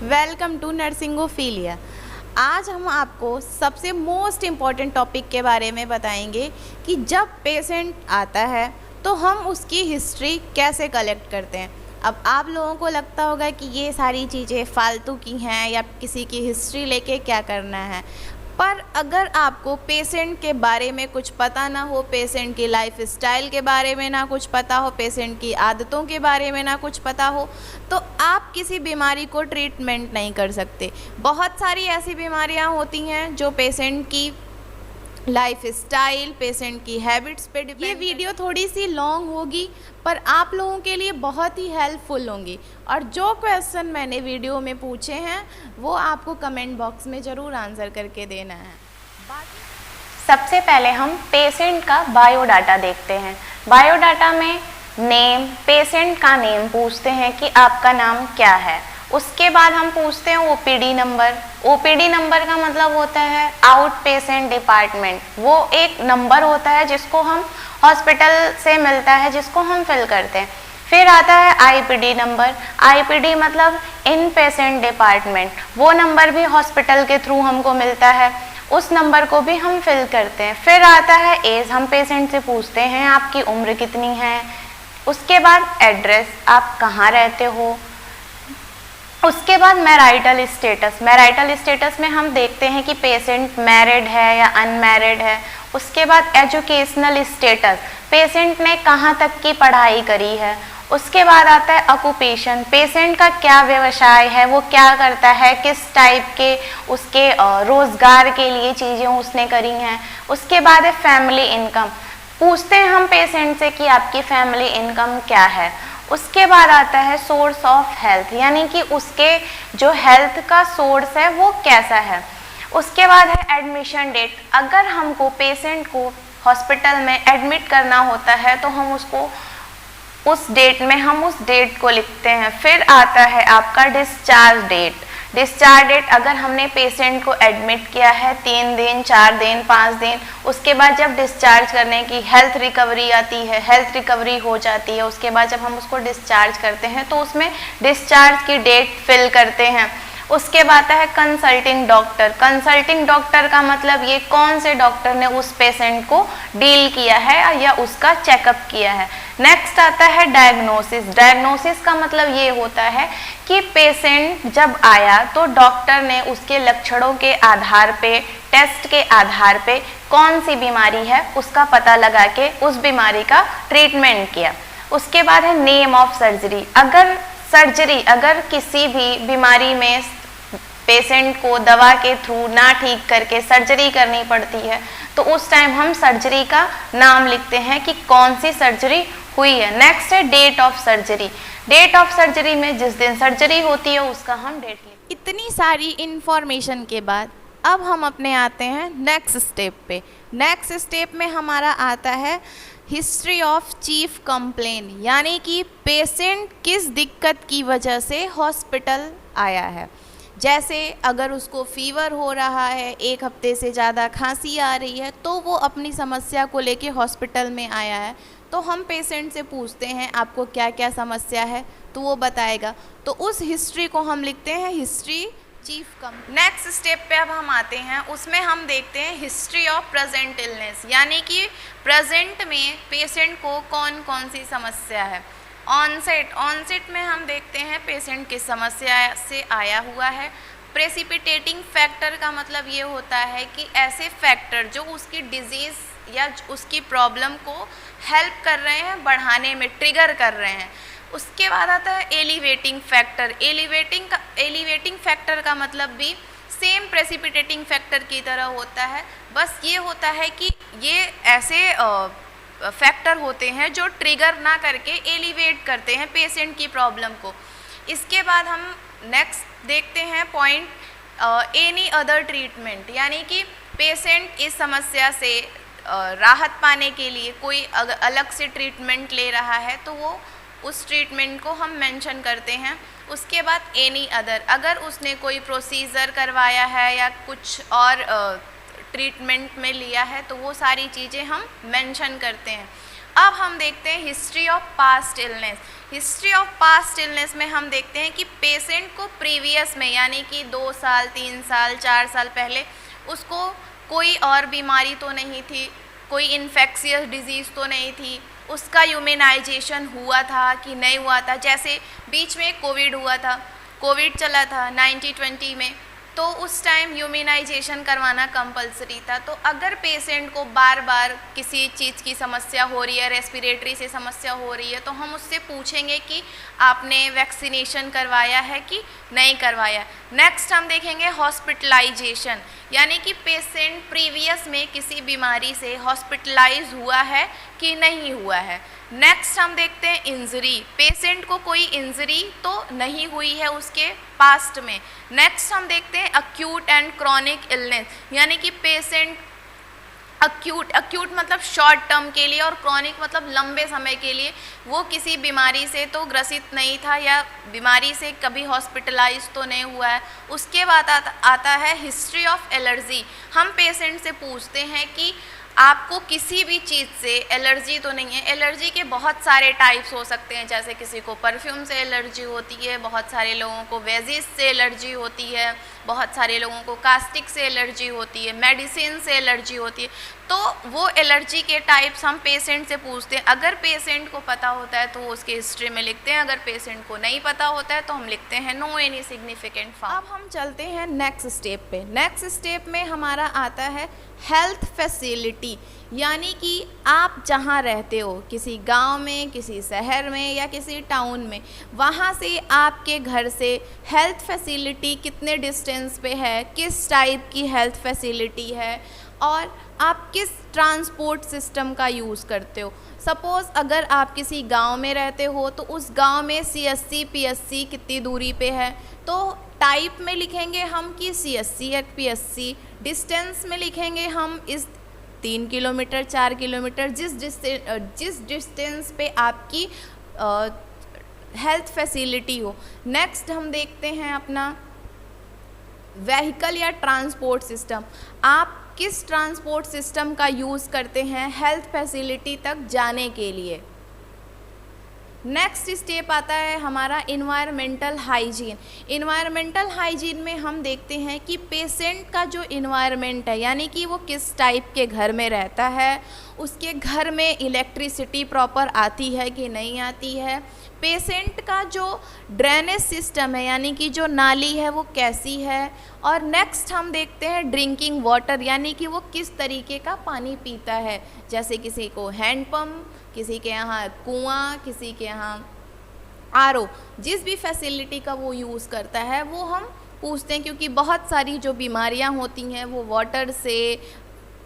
Welcome to नर्सिंगोफीलिया। आज हम आपको सबसे मोस्ट इम्पॉर्टेंट टॉपिक के बारे में बताएंगे कि जब पेशेंट आता है तो हम उसकी हिस्ट्री कैसे कलेक्ट करते हैं। अब आप लोगों को लगता होगा कि ये सारी चीज़ें फालतू की हैं या किसी की हिस्ट्री लेके क्या करना है, पर अगर आपको पेशेंट के बारे में कुछ पता ना हो, पेशेंट की लाइफ स्टाइल के बारे में ना कुछ पता हो, पेशेंट की आदतों के बारे में ना कुछ पता हो, तो आप किसी बीमारी को ट्रीटमेंट नहीं कर सकते। बहुत सारी ऐसी बीमारियां होती हैं जो पेशेंट की लाइफ स्टाइल, पेशेंट की हैबिट्स पे डिपेंड। ये वीडियो थोड़ी सी लॉन्ग होगी पर आप लोगों के लिए बहुत ही हेल्पफुल होंगी, और जो क्वेश्चन मैंने वीडियो में पूछे हैं वो आपको कमेंट बॉक्स में ज़रूर आंसर करके देना है। सबसे पहले हम पेशेंट का बायोडाटा देखते हैं। बायोडाटा में नेम, पेशेंट का नेम पूछते हैं कि आपका नाम क्या है। उसके बाद हम पूछते हैं ओपीडी नंबर। ओपीडी नंबर का मतलब होता है आउट पेशेंट डिपार्टमेंट। वो एक नंबर होता है जिसको हम हॉस्पिटल से मिलता है, जिसको हम फिल करते हैं। फिर आता है आईपीडी नंबर। आईपीडी मतलब इन पेशेंट डिपार्टमेंट। वो नंबर भी हॉस्पिटल के थ्रू हमको मिलता है, उस नंबर को भी हम फिल करते हैं। फिर आता है एज। हम पेशेंट से पूछते हैं आपकी उम्र कितनी है। उसके बाद एड्रेस, आप कहाँ रहते हो। उसके बाद मैरिटल स्टेटस। मैरिटल स्टेटस में हम देखते हैं कि पेशेंट मैरिड है या अनमैरिड है। उसके बाद एजुकेशनल स्टेटस, पेशेंट ने कहाँ तक की पढ़ाई करी है। उसके बाद आता है ऑक्यूपेशन, पेशेंट का क्या व्यवसाय है, वो क्या करता है, किस टाइप के उसके रोजगार के लिए चीज़ें उसने करी हैं। उसके बाद है फैमिली इनकम, पूछते हैं हम पेशेंट से कि आपकी फैमिली इनकम क्या है। उसके बाद आता है सोर्स ऑफ हेल्थ, यानी कि उसके जो हेल्थ का सोर्स है वो कैसा है। उसके बाद है एडमिशन डेट, अगर हमको पेशेंट को हॉस्पिटल में एडमिट करना होता है तो हम उसको उस डेट में हम उस डेट को लिखते हैं। फिर आता है आपका डिस्चार्ज डेट। डिस्चार्ज डेट, अगर हमने पेशेंट को एडमिट किया है 3 दिन, 4 दिन, 5 दिन, उसके बाद जब डिस्चार्ज करने की हेल्थ रिकवरी आती है, हेल्थ रिकवरी हो जाती है, उसके बाद जब हम उसको डिस्चार्ज करते हैं तो उसमें डिस्चार्ज की डेट फिल करते हैं। उसके बाद है कंसल्टिंग डॉक्टर। कंसल्टिंग डॉक्टर का मतलब ये कौन से डॉक्टर ने उस पेशेंट को डील किया है या उसका चेकअप किया है। नेक्स्ट आता है डायग्नोसिस। डायग्नोसिस का मतलब ये होता है कि पेशेंट जब आया तो डॉक्टर ने उसके लक्षणों के आधार पे, टेस्ट के आधार पे कौन सी बीमारी है उसका पता लगा के उस बीमारी का ट्रीटमेंट किया। उसके बाद है नेम ऑफ सर्जरी। अगर किसी भी बीमारी में पेशेंट को दवा के थ्रू ना ठीक करके सर्जरी करनी पड़ती है तो उस टाइम हम सर्जरी का नाम लिखते हैं कि कौन सी सर्जरी हुई है। नेक्स्ट है date of surgery. Date of surgery में जिस दिन सर्जरी होती है उसका हम डेट लिखते हैं। इतनी सारी इन्फॉर्मेशन के बाद अब हम अपने आते हैं नेक्स्ट स्टेप पे। नेक्स्ट स्टेप में हमारा आता है हिस्ट्री ऑफ चीफ कंप्लेन, यानी कि पेशेंट किस दिक्कत की वजह से हॉस्पिटल आया है। जैसे अगर उसको फीवर हो रहा है, 1 हफ्ते से ज़्यादा खांसी आ रही है, तो वो अपनी समस्या को लेके हॉस्पिटल में आया है, तो हम पेशेंट से पूछते हैं आपको क्या क्या समस्या है, तो वो बताएगा। तो उस हिस्ट्री को हम लिखते हैं history chief complain. Next step पे अब हम आते हैं, उसमें हम देखते हैं हिस्ट्री ऑफ प्रेजेंट इलनेस, यानी कि प्रेजेंट में पेशेंट को कौन कौन सी समस्या है। ऑनसेट में हम देखते हैं पेशेंट किस समस्या से आया हुआ है। प्रेसिपिटेटिंग फैक्टर का मतलब ये होता है कि ऐसे फैक्टर जो उसकी डिजीज़ या उसकी प्रॉब्लम को हेल्प कर रहे हैं, बढ़ाने में ट्रिगर कर रहे हैं। उसके बाद आता है एलिवेटिंग फैक्टर। एलिवेटिंग फैक्टर का मतलब भी सेम प्रेसिपिटेटिंग फैक्टर की तरह होता है, बस ये होता है कि ये ऐसे फैक्टर होते हैं जो ट्रिगर ना करके एलिवेट करते हैं पेशेंट की प्रॉब्लम को। इसके बाद हम नेक्स्ट देखते हैं पॉइंट एनी अदर ट्रीटमेंट, यानी कि पेशेंट इस समस्या से राहत पाने के लिए कोई अलग से ट्रीटमेंट ले रहा है तो वो उस ट्रीटमेंट को हम मेंशन करते हैं। उसके बाद एनी अदर, अगर उसने कोई प्रोसीजर करवाया है या कुछ और ट्रीटमेंट में लिया है तो वो सारी चीज़ें हम मेंशन करते हैं। अब हम देखते हैं history of past illness. History of past illness में हम देखते हैं कि पेशेंट को प्रीवियस में यानी कि 2 साल 3 साल 4 साल पहले उसको कोई और बीमारी तो नहीं थी, कोई इन्फेक्शियस डिजीज़ तो नहीं थी, उसका ह्यूमनाइजेशन हुआ था कि नहीं हुआ था। जैसे बीच में कोविड हुआ था, कोविड चला था 1920 में, तो उस टाइम ह्यूमनाइजेशन करवाना कंपलसरी था। तो अगर पेशेंट को बार बार किसी चीज़ की समस्या हो रही है, रेस्पिरेटरी से समस्या हो रही है, तो हम उससे पूछेंगे कि आपने वैक्सीनेशन करवाया है कि नहीं करवाया। नेक्स्ट हम देखेंगे हॉस्पिटलाइजेशन, यानी कि पेशेंट प्रीवियस में किसी बीमारी से हॉस्पिटलाइज हुआ है कि नहीं हुआ है। नेक्स्ट हम देखते हैं इंजरी, पेशेंट को कोई इंजरी तो नहीं हुई है उसके पास्ट में। नेक्स्ट हम देखते हैं अक्यूट एंड क्रॉनिक इलनेस, यानी कि पेशेंट अक्यूट मतलब शॉर्ट टर्म के लिए और क्रॉनिक मतलब लंबे समय के लिए वो किसी बीमारी से तो ग्रसित नहीं था या बीमारी से कभी हॉस्पिटलाइज तो नहीं हुआ है। उसके बाद आता है हिस्ट्री ऑफ एलर्जी। हम पेशेंट से पूछते हैं कि आपको किसी भी चीज़ से एलर्जी तो नहीं है। एलर्जी के बहुत सारे टाइप्स हो सकते हैं, जैसे किसी को परफ्यूम से एलर्जी होती है, बहुत सारे लोगों को वेजिस से एलर्जी होती है, बहुत सारे लोगों को कास्टिक से एलर्जी होती है, मेडिसिन से एलर्जी होती है। तो वो एलर्जी के टाइप्स हम पेशेंट से पूछते हैं। अगर पेशेंट को पता होता है तो वो उसके हिस्ट्री में लिखते हैं, अगर पेशेंट को नहीं पता होता है तो हम लिखते हैं नो एनी सिग्निफिकेंट फाउंड। अब हम चलते हैं नेक्स्ट स्टेप पे। नेक्स्ट स्टेप में हमारा आता है हेल्थ फैसिलिटी, यानी कि आप जहाँ रहते हो, किसी गांव में, किसी शहर में या किसी टाउन में, वहाँ से आपके घर से हेल्थ फैसिलिटी कितने डिस्टेंस पे है, किस टाइप की हेल्थ फैसिलिटी है और आप किस ट्रांसपोर्ट सिस्टम का यूज़ करते हो। सपोज़ अगर आप किसी गांव में रहते हो तो उस गांव में CSC PSC कितनी दूरी पे है, तो टाइप में लिखेंगे हम कि CSC या PSC। डिस्टेंस में लिखेंगे हम इस 3 किलोमीटर 4 किलोमीटर जिस डिस्टेंस पे आपकी हेल्थ फैसिलिटी हो। नेक्स्ट हम देखते हैं अपना व्हीकल या ट्रांसपोर्ट सिस्टम। आप किस ट्रांसपोर्ट सिस्टम का यूज़ करते हैं हेल्थ फैसिलिटी तक जाने के लिए। नेक्स्ट स्टेप आता है हमारा इन्वायरमेंटल हाइजीन। इन्वायरमेंटल हाइजीन में हम देखते हैं कि पेशेंट का जो इन्वायरमेंट है, यानी कि वो किस टाइप के घर में रहता है, उसके घर में इलेक्ट्रिसिटी प्रॉपर आती है कि नहीं आती है, पेशेंट का जो ड्रेनेज सिस्टम है यानी कि जो नाली है वो कैसी है, और नेक्स्ट हम देखते हैं ड्रिंकिंग वाटर, यानी कि वो किस तरीके का पानी पीता है। जैसे किसी को हैंडपम्प, किसी के यहाँ कुआं, किसी के यहाँ RO, जिस भी फैसिलिटी का वो यूज़ करता है वो हम पूछते हैं, क्योंकि बहुत सारी जो बीमारियां होती हैं वो वाटर से,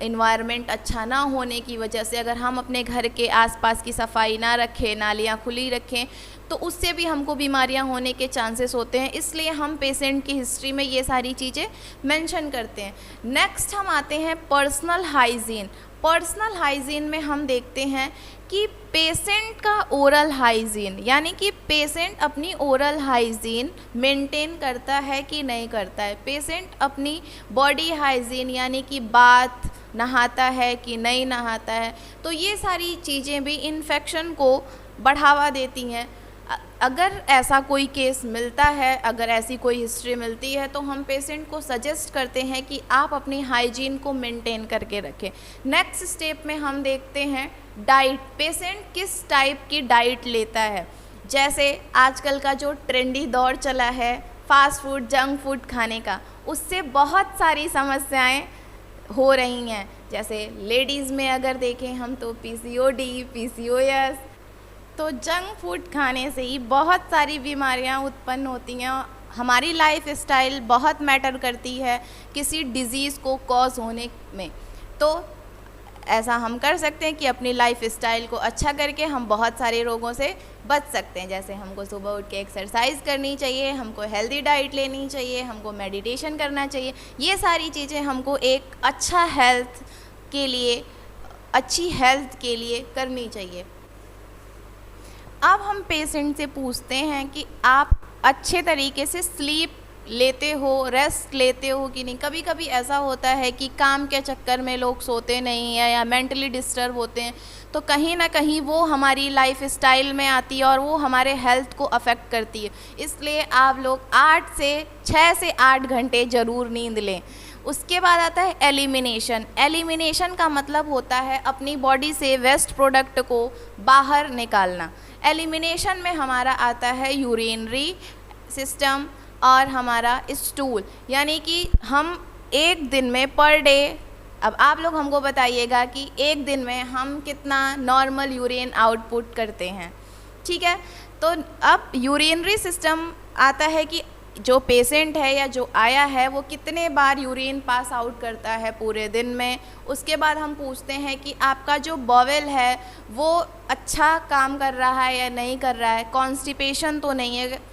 इन्वायरमेंट अच्छा ना होने की वजह से, अगर हम अपने घर के आसपास की सफाई ना रखें, नालियाँ खुली रखें, तो उससे भी हमको बीमारियां होने के चांसेस होते हैं। इसलिए हम पेशेंट की हिस्ट्री में ये सारी चीज़ें मेंशन करते हैं। नेक्स्ट हम आते हैं पर्सनल हाइजीन। पर्सनल हाइजीन में हम देखते हैं कि पेशेंट का ओरल हाइजीन, यानी कि पेशेंट अपनी ओरल हाइजीन मेंटेन करता है कि नहीं करता है। पेशेंट अपनी बॉडी हाइजीन, यानी कि बाथ नहाता है कि नहीं नहाता है। तो ये सारी चीज़ें भी इन्फेक्शन को बढ़ावा देती हैं। अगर ऐसा कोई केस मिलता है, अगर ऐसी कोई हिस्ट्री मिलती है, तो हम पेशेंट को सजेस्ट करते हैं कि आप अपनी हाइजीन को मेंटेन करके रखें। नेक्स्ट स्टेप में हम देखते हैं डाइट। पेशेंट किस टाइप की डाइट लेता है। जैसे आजकल का जो ट्रेंडी दौर चला है फास्ट फूड, जंक फूड खाने का, उससे बहुत सारी समस्याएं हो रही हैं। जैसे लेडीज़ में अगर देखें हम तो PCOD, PCOS, तो जंक फूड खाने से ही बहुत सारी बीमारियां उत्पन्न होती हैं। हमारी लाइफ स्टाइल बहुत मैटर करती है किसी डिज़ीज़ को कॉज होने में। तो ऐसा हम कर सकते हैं कि अपनी लाइफ स्टाइल को अच्छा करके हम बहुत सारे रोगों से बच सकते हैं। जैसे हमको सुबह उठ के एक्सरसाइज करनी चाहिए, हमको हेल्दी डाइट लेनी चाहिए, हमको मेडिटेशन करना चाहिए। ये सारी चीज़ें हमको एक अच्छा हेल्थ के लिए, अच्छी हेल्थ के लिए करनी चाहिए। अब हम पेशेंट से पूछते हैं कि आप अच्छे तरीके से स्लीप लेते हो, रेस्ट लेते हो कि नहीं। कभी कभी ऐसा होता है कि काम के चक्कर में लोग सोते नहीं हैं या मेंटली डिस्टर्ब होते हैं, तो कहीं ना कहीं वो हमारी लाइफ स्टाइल में आती है और वो हमारे हेल्थ को अफेक्ट करती है। इसलिए आप लोग 6 से 8 घंटे ज़रूर नींद लें। उसके बाद आता है एलिमिनेशन। एलिमिनेशन का मतलब होता है अपनी बॉडी से वेस्ट प्रोडक्ट को बाहर निकालना। एलिमिनेशन में हमारा आता है यूरिनरी सिस्टम और हमारा स्टूल, यानी कि हम एक दिन में पर डे, अब आप लोग हमको बताइएगा कि एक दिन में हम कितना नॉर्मल यूरिन आउटपुट करते हैं, ठीक है। तो अब यूरिनरी सिस्टम आता है कि जो पेशेंट है या जो आया है वो कितने बार यूरिन पास आउट करता है पूरे दिन में। उसके बाद हम पूछते हैं कि आपका जो बॉवेल है वो अच्छा काम कर रहा है या नहीं कर रहा है, कॉन्स्टिपेशन तो नहीं है।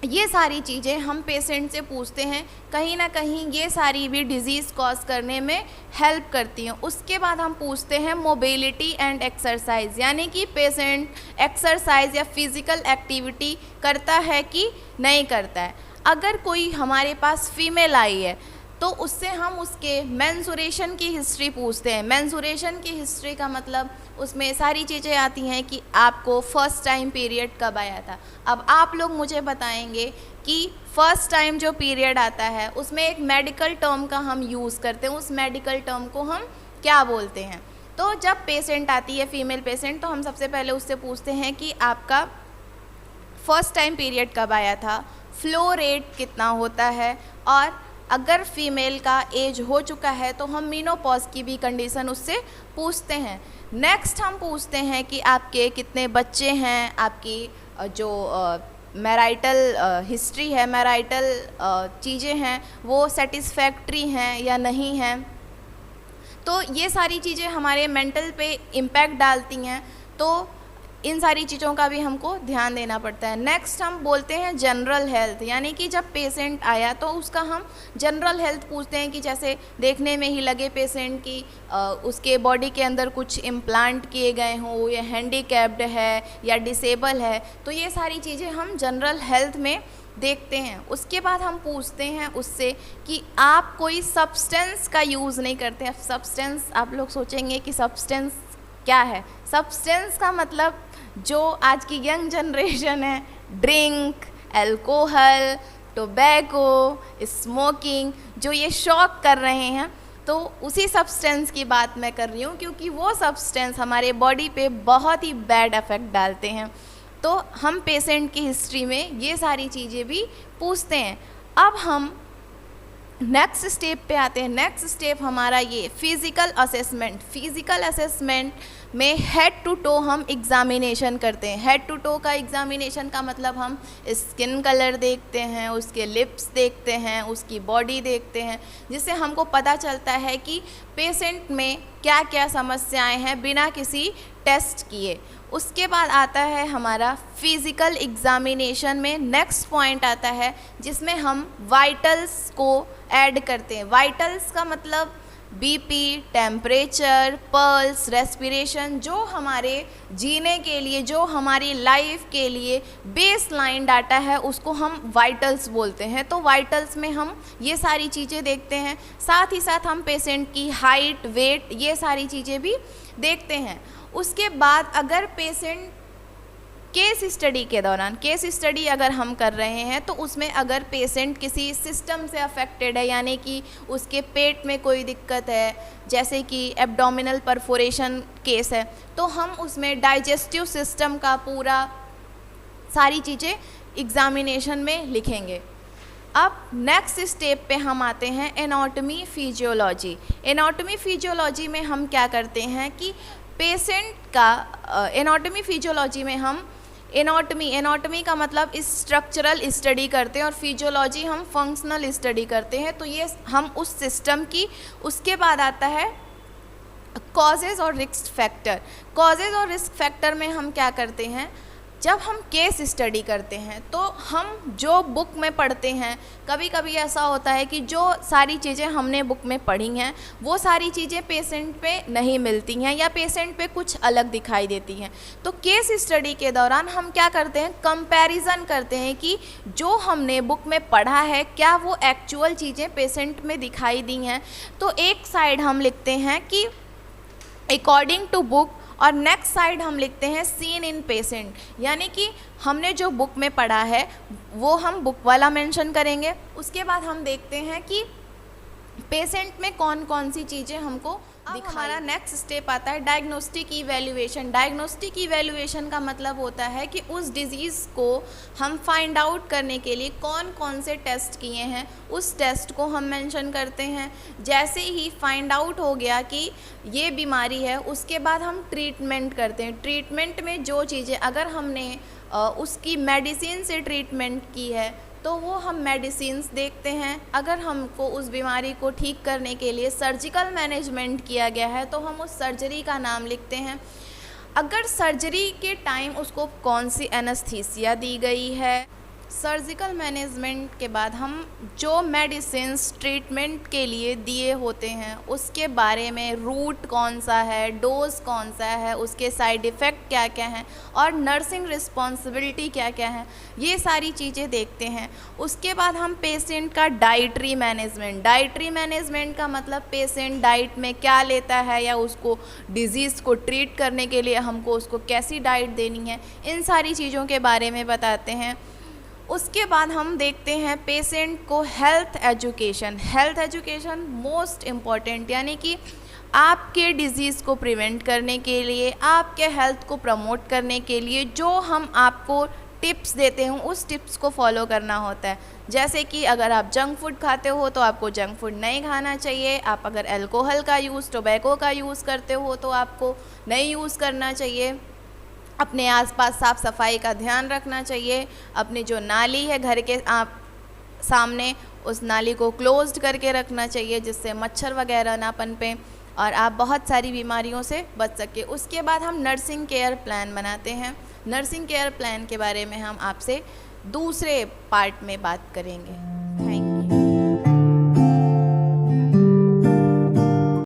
ये सारी चीज़ें हम पेशेंट से पूछते हैं, कहीं ना कहीं ये सारी भी डिज़ीज़ कॉज करने में हेल्प करती हैं। उसके बाद हम पूछते हैं मोबिलिटी एंड एक्सरसाइज, यानी कि पेशेंट एक्सरसाइज या फिज़िकल एक्टिविटी करता है कि नहीं करता है। अगर कोई हमारे पास फीमेल आई है तो उससे हम उसके मेंसुरेशन की हिस्ट्री पूछते हैं। मेंसुरेशन की हिस्ट्री का मतलब उसमें सारी चीज़ें आती हैं कि आपको फर्स्ट टाइम पीरियड कब आया था। अब आप लोग मुझे बताएंगे कि फर्स्ट टाइम जो पीरियड आता है उसमें एक मेडिकल टर्म का हम यूज़ करते हैं, उस मेडिकल टर्म को हम क्या बोलते हैं। तो जब पेशेंट आती है फीमेल पेशेंट, तो हम सबसे पहले उससे पूछते हैं कि आपका फर्स्ट टाइम पीरियड कब आया था, फ्लो रेट कितना होता है, और अगर फीमेल का एज हो चुका है तो हम मीनोपॉज की भी कंडीशन उससे पूछते हैं। नेक्स्ट हम पूछते हैं कि आपके कितने बच्चे हैं, आपकी जो मैराइटल हिस्ट्री है, मैराइटल चीज़ें हैं वो सेटिस्फैक्ट्री हैं या नहीं हैं। तो ये सारी चीज़ें हमारे मेंटल पे इम्पैक्ट डालती हैं, तो इन सारी चीज़ों का भी हमको ध्यान देना पड़ता है। नेक्स्ट हम बोलते हैं जनरल हेल्थ, यानी कि जब पेशेंट आया तो उसका हम जनरल हेल्थ पूछते हैं कि जैसे देखने में ही लगे पेशेंट की उसके बॉडी के अंदर कुछ इम्प्लांट किए गए हों, या हैंडीकैप्ड है या डिसेबल है, तो ये सारी चीज़ें हम जनरल हेल्थ में देखते हैं। उसके बाद हम पूछते हैं उससे कि आप कोई सब्सटेंस का यूज़ नहीं करते। अब सब्सटेंस, आप लोग सोचेंगे कि सब्सटेंस क्या है। सब्सटेंस का मतलब जो आज की यंग जनरेशन है, ड्रिंक, अल्कोहल, टोबैको, स्मोकिंग, जो ये शौक कर रहे हैं, तो उसी सब्सटेंस की बात मैं कर रही हूँ, क्योंकि वो सब्सटेंस हमारे बॉडी पे बहुत ही बैड इफ़ेक्ट डालते हैं। तो हम पेशेंट की हिस्ट्री में ये सारी चीज़ें भी पूछते हैं। अब हम नेक्स्ट स्टेप पे आते हैं। नेक्स्ट स्टेप हमारा ये फिज़िकल असेसमेंट। फिज़िकल असेसमेंट में हेड टू टो हम एग्ज़ामिनेशन करते हैं। हेड टू टो का एग्ज़ामिनेशन का मतलब हम स्किन कलर देखते हैं, उसके लिप्स देखते हैं, उसकी बॉडी देखते हैं, जिससे हमको पता चलता है कि पेशेंट में क्या क्या समस्याएं हैं बिना किसी टेस्ट किए। उसके बाद आता है हमारा फिज़िकल एग्ज़ामिनेशन में नेक्स्ट पॉइंट आता है जिसमें हम वाइटल्स को ऐड करते हैं। वाइटल्स का मतलब बीपी, टेम्परेचर, पल्स, रेस्पिरेशन, जो हमारे जीने के लिए, जो हमारी लाइफ के लिए बेस लाइन डाटा है, उसको हम वाइटल्स बोलते हैं। तो वाइटल्स में हम ये सारी चीज़ें देखते हैं। साथ ही साथ हम पेशेंट की हाइट, वेट, ये सारी चीज़ें भी देखते हैं। उसके बाद अगर पेशेंट केस स्टडी के दौरान, केस स्टडी अगर हम कर रहे हैं तो उसमें अगर पेशेंट किसी सिस्टम से अफेक्टेड है, यानी कि उसके पेट में कोई दिक्कत है, जैसे कि एब्डोमिनल परफोरेशन केस है, तो हम उसमें डाइजेस्टिव सिस्टम का पूरा सारी चीज़ें एग्ज़ामिनेशन में लिखेंगे। अब नेक्स्ट स्टेप पे हम आते हैं एनाटॉमी फिजियोलॉजी। एनाटॉमी फिजियोलॉजी में हम क्या करते हैं कि पेशेंट का एनाटॉमी फिजियोलॉजी में हम एनाटॉमी का मतलब स्ट्रक्चरल स्टडी करते हैं और फिजियोलॉजी हम फंक्शनल स्टडी करते हैं। तो ये हम उस सिस्टम की, उसके बाद आता है कॉजेज़ और रिस्क फैक्टर। कॉजेज़ और रिस्क फैक्टर में हम क्या करते हैं, जब हम केस स्टडी करते हैं तो हम जो बुक में पढ़ते हैं, कभी कभी ऐसा होता है कि जो सारी चीज़ें हमने बुक में पढ़ी हैं वो सारी चीज़ें पेशेंट पे नहीं मिलती हैं या पेशेंट पे कुछ अलग दिखाई देती हैं। तो केस स्टडी के दौरान हम क्या करते हैं, कंपैरिजन करते हैं कि जो हमने बुक में पढ़ा है क्या वो एक्चुअल चीज़ें पेशेंट में दिखाई दी हैं। तो एक साइड हम लिखते हैं कि अकॉर्डिंग टू बुक और नेक्स्ट साइड हम लिखते हैं सीन इन पेशेंट, यानी कि हमने जो बुक में पढ़ा है वो हम बुक वाला मेंशन करेंगे। उसके बाद हम देखते हैं कि पेशेंट में कौन कौन सी चीज़ें हमको दिखाई। हमारा नेक्स्ट स्टेप आता है डायग्नोस्टिक इवैल्यूएशन। डायग्नोस्टिक इवैल्यूएशन का मतलब होता है कि उस डिज़ीज़ को हम फाइंड आउट करने के लिए कौन कौन से टेस्ट किए हैं, उस टेस्ट को हम मेंशन करते हैं। जैसे ही फाइंड आउट हो गया कि ये बीमारी है, उसके बाद हम ट्रीटमेंट करते हैं। ट्रीटमेंट में जो चीज़ें, अगर हमने उसकी मेडिसिन से ट्रीटमेंट की है तो वो हम मेडिसिन्स देखते हैं। अगर हमको उस बीमारी को ठीक करने के लिए सर्जिकल मैनेजमेंट किया गया है तो हम उस सर्जरी का नाम लिखते हैं। अगर सर्जरी के टाइम उसको कौन सी एनेस्थीसिया दी गई है। सर्जिकल मैनेजमेंट के बाद हम जो मेडिसिन्स ट्रीटमेंट के लिए दिए होते हैं उसके बारे में, रूट कौन सा है, डोज कौन सा है, उसके साइड इफ़ेक्ट क्या क्या हैं और नर्सिंग रिस्पॉन्सिबिलिटी क्या क्या है, ये सारी चीज़ें देखते हैं। उसके बाद हम पेशेंट का डाइटरी मैनेजमेंट। डाइटरी मैनेजमेंट का मतलब पेशेंट डाइट में क्या लेता है या उसको डिज़ीज़ को ट्रीट करने के लिए हमको उसको कैसी डाइट देनी है, इन सारी चीज़ों के बारे में बताते हैं। उसके बाद हम देखते हैं पेशेंट को health education. Health education most important, यानी कि आपके डिज़ीज़ को प्रिवेंट करने के लिए, आपके हेल्थ को प्रमोट करने के लिए जो हम आपको टिप्स देते हैं उस टिप्स को फॉलो करना होता है। जैसे कि अगर आप जंक फूड खाते हो तो आपको जंक फूड नहीं खाना चाहिए। आप अगर अल्कोहल का यूज़, टोबैको का यूज़ करते हो तो आपको नहीं यूज़ करना चाहिए। अपने आसपास साफ़ सफाई का ध्यान रखना चाहिए। अपनी जो नाली है घर के सामने, उस नाली को क्लोज्ड करके रखना चाहिए जिससे मच्छर वगैरह ना पनपे और आप बहुत सारी बीमारियों से बच सके। उसके बाद हम नर्सिंग केयर प्लान बनाते हैं। नर्सिंग केयर प्लान के बारे में हम आपसे दूसरे पार्ट में बात करेंगे। Thank you.